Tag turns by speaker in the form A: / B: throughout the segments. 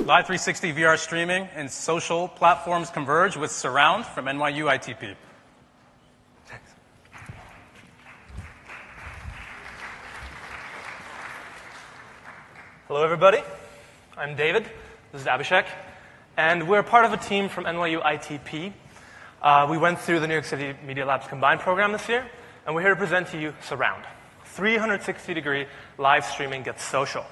A: Live 360 VR streaming and social platforms converge with Svrround from NYU ITP.
B: Hello, everybody. I'm David. This is Abhishek. And we're part of a team from NYU ITP. We went through the New York City Media Lab's Combine program this year, and we're here to present to you Svrround. 360-degree live streaming gets social.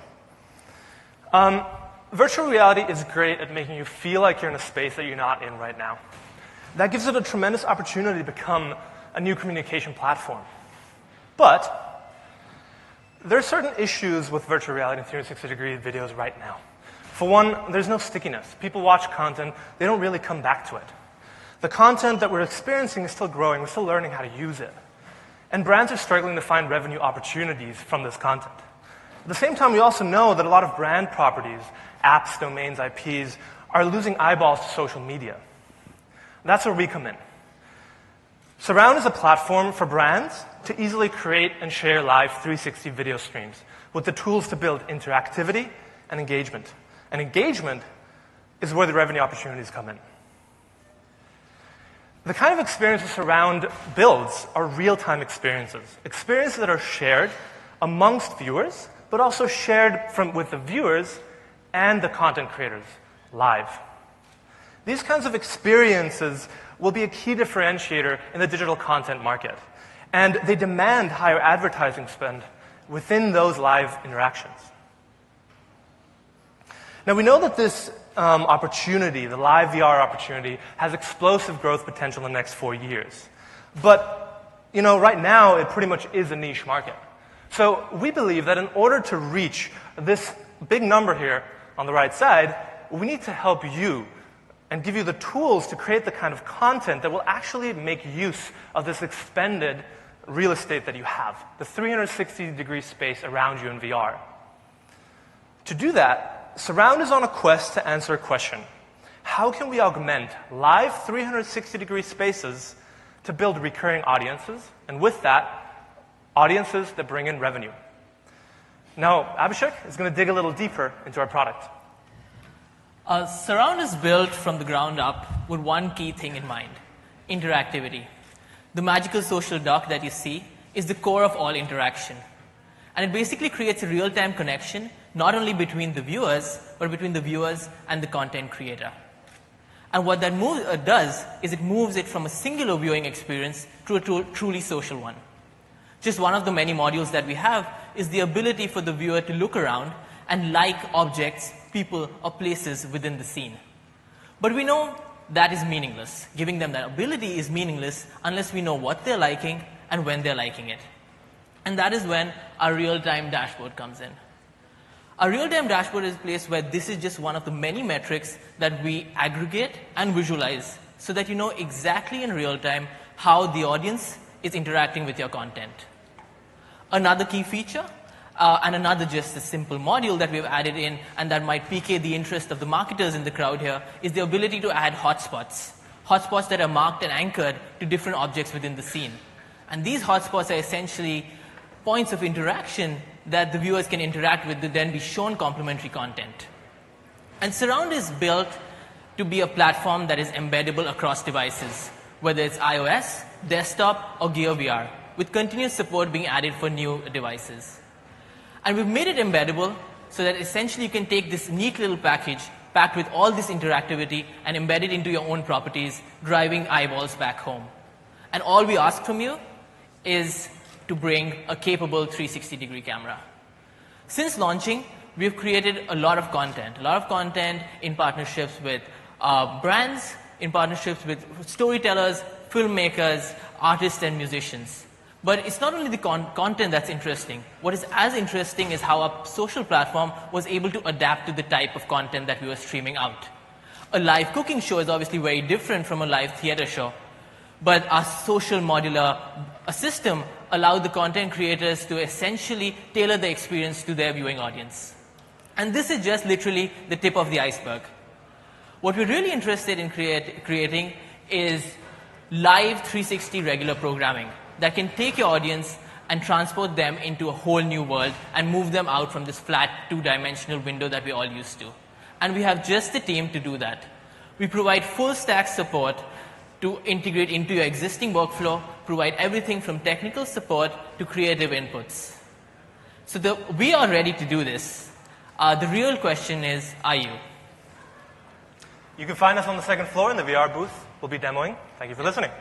B: Virtual reality is great at making you feel like you're in a space that you're not in right now. That gives it a tremendous opportunity to become a new communication platform. But there are certain issues with virtual reality and 360-degree videos right now. For one, there's no stickiness. People watch content, they don't really come back to it. The content that we're experiencing is still growing, we're still learning how to use it. And brands are struggling to find revenue opportunities from this content. At the same time, we also know that a lot of brand properties, apps, domains, IPs, are losing eyeballs to social media. That's where we come in. Svrround is a platform for brands to easily create and share live 360 video streams with the tools to build interactivity and engagement. And engagement is where the revenue opportunities come in. The kind of experiences Svrround builds are real-time experiences. Experiences that are shared amongst viewers, but also shared with the viewers and the content creators live. These kinds of experiences will be a key differentiator in the digital content market. And they demand higher advertising spend within those live interactions. Now, we know that this opportunity, the live VR opportunity, has explosive growth potential in the next 4 years. But, right now, it pretty much is a niche market. So we believe that in order to reach this big number here on the right side, we need to help you and give you the tools to create the kind of content that will actually make use of this expanded real estate that you have, the 360-degree space around you in VR. To do that, Svrround is on a quest to answer a question. How can we augment live 360-degree spaces to build recurring audiences, and with that, audiences that bring in revenue? Now, Abhishek is going to dig a little deeper into our product.
C: Svrround is built from the ground up with one key thing in mind: interactivity. The magical social dock that you see is the core of all interaction. And it basically creates a real-time connection, not only between the viewers, but between the viewers and the content creator. And what that does is it moves it from a singular viewing experience to a truly social one. Just one of the many modules that we have is the ability for the viewer to look around and like objects, people, or places within the scene. But we know that is meaningless. Giving them that ability is meaningless unless we know what they're liking and when they're liking it. And that is when our real-time dashboard comes in. Our real-time dashboard is a place where this is just one of the many metrics that we aggregate and visualize so that you know exactly in real time how the audience is interacting with your content. Another key feature, and another just a simple module that we've added in and that might pique the interest of the marketers in the crowd here, is the ability to add hotspots. Hotspots that are marked and anchored to different objects within the scene. And these hotspots are essentially points of interaction that the viewers can interact with to then be shown complementary content. And Svrround is built to be a platform that is embeddable across devices, whether it's iOS, desktop, or Gear VR, with continuous support being added for new devices. And we've made it embeddable so that essentially you can take this neat little package packed with all this interactivity and embed it into your own properties, driving eyeballs back home. And all we ask from you is to bring a capable 360-degree camera. Since launching, we've created a lot of content in partnerships with brands, in partnerships with storytellers, filmmakers, artists, and musicians. But it's not only the content that's interesting. What is as interesting is how our social platform was able to adapt to the type of content that we were streaming out. A live cooking show is obviously very different from a live theater show. But our social modular system allowed the content creators to essentially tailor the experience to their viewing audience. And this is just literally the tip of the iceberg. What we're really interested in creating is live 360 regular programming that can take your audience and transport them into a whole new world and move them out from this flat two-dimensional window that we're all used to. and we have just the team to do that. We provide full stack support to integrate into your existing workflow, provide everything from technical support to creative inputs. So we are ready to do this. The real question is, are you?
B: You can find us on the second floor in the VR booth. We'll be demoing. Thank you for listening.